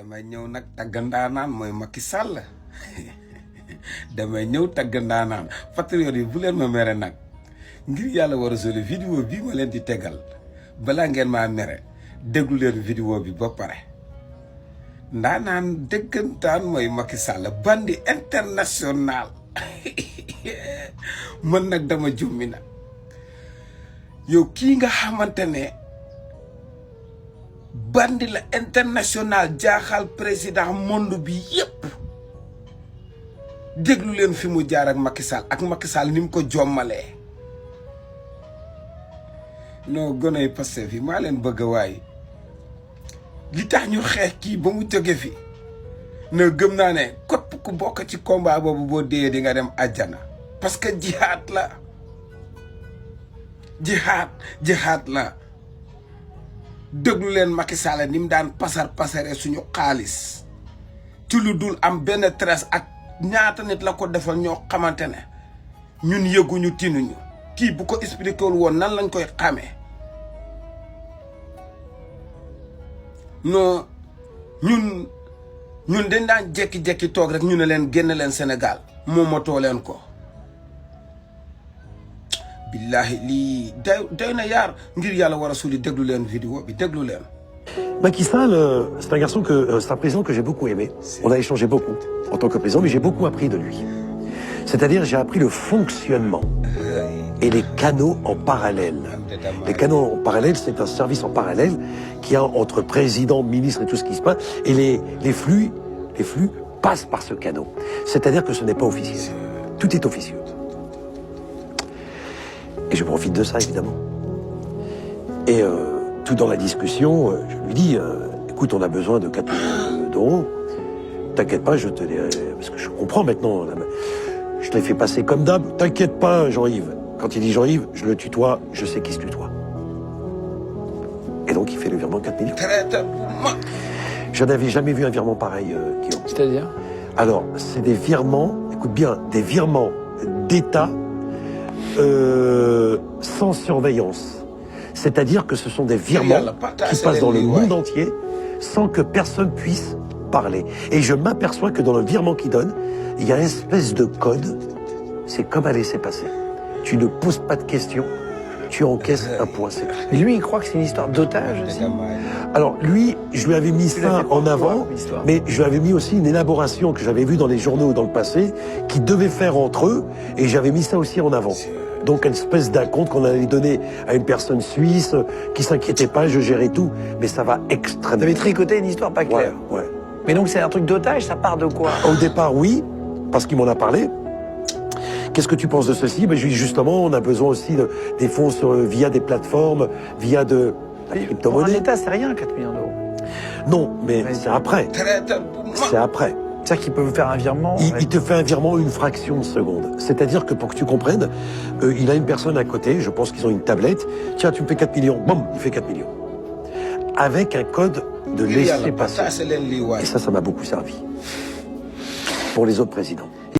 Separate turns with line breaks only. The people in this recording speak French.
damay ñëw nag taggandaanaan mooy Macky Sall damay ñëw taggandaanaan patriote yi bu leen ma mere nag ngir yàlla war a soli vidéo bii ma leen di tegal balaa ngeen maa mere déglu leen vidéo bi ba pare ndaanaan dëggantaan mooy Macky Sall bandi international man nag dama jummi nag yow kii nga xamante ne bandi la international jaaxal président monde bi yépp déglu leen fi mu jaar ak Macky Sall ni mu ko jommalee non goney Pastef fi maa leen bëgg waay li tax ñu xeex kii ba mu jóge fi ne gëm naa ne képp ku bokk ci combat boobu boo dee di nga dem àjjana parce que jihaad la jihaad la déglu leen Macky Sall ni mu daan pasare suñu xaalis ci lu dul am benn trace ak ñaata nit la ko defal ñoo xamante ne ñun yëguñu tinuñu kii bu ko expliqué wul woon nan lañ koy xamee non ñun dañ daan jekki-jekki toog rek ñu ne leen génn leen Sénégal moomatoo leen ko billahi lii day na yaar ngir yàlla war a suli déglu leen vidéo bi déglu leen.
Macky Sall, c'est un garçon c'est un président que j'ai beaucoup aimé. On a échangé beaucoup en tant que président, mais j'ai beaucoup appris de lui. C'est-à-dire, j'ai appris le fonctionnement et les canaux en parallèle. Les canaux en parallèle, c'est un service en parallèle qui a entre président, ministre et tout ce qui se passe. Et les flux passent par ce canal. C'est-à-dire que ce n'est pas officiel. Tout est officieux. Et je profite de ça, évidemment. Et tout dans la discussion, je lui dis, écoute, on a besoin de 4 millions d'euros. T'inquiète pas, je te les... Parce que je comprends maintenant. Je te l'ai fait passer comme d'hab. T'inquiète pas, Jean-Yves. Quand il dit Jean-Yves, je le tutoie, je sais qui se tutoie. Et donc, il fait le virement de 4 millions. Je n'avais jamais vu un virement pareil, Guillaume.
C'est-à-dire?
Alors, c'est des virements, écoute bien, des virements d'État sans surveillance. C'est-à-dire que ce sont des virements qui passent dans le monde entier sans que personne puisse parler. Et je m'aperçois que dans le virement qu'il donne, il y a une espèce de code. C'est comme un laisser-passer. Tu ne poses pas de questions, tu encaisses un point, c'est tout.
Mais lui, il croit que c'est une histoire d'otage aussi.
Alors lui, je lui avais mis ça en avant, mais je lui avais mis aussi une élaboration que j'avais vue dans les journaux dans le passé, qui devaient faire entre eux, et j'avais mis ça aussi en avant. Donc une espèce d'acompte qu'on allait donner à une personne suisse, qui s'inquiétait pas, je gérais tout, mais ça va extrêmement...
Vous avez tricoté une histoire pas claire.
Ouais.
Mais donc c'est un truc d'otage, ça part de quoi?
Au départ, oui, parce qu'il m'en a parlé. Qu'est-ce que tu penses de ceci? Ben, je lui dis justement, on a besoin aussi des fonds via des plateformes, via de la crypto-monnaie.
Pour un État, c'est rien, 4 millions d'euros.
Non, mais c'est après. C'est après.
C'est-à-dire qu'il peut vous faire un virement.
Il te fait un virement une fraction de seconde. C'est-à-dire que pour que tu comprennes, il a une personne à côté, je pense qu'ils ont une tablette. Tiens, tu me fais 4 millions. Boum, il fait 4 millions. Avec un code de laisser passer. Et ça m'a beaucoup servi. Pour les autres présidents.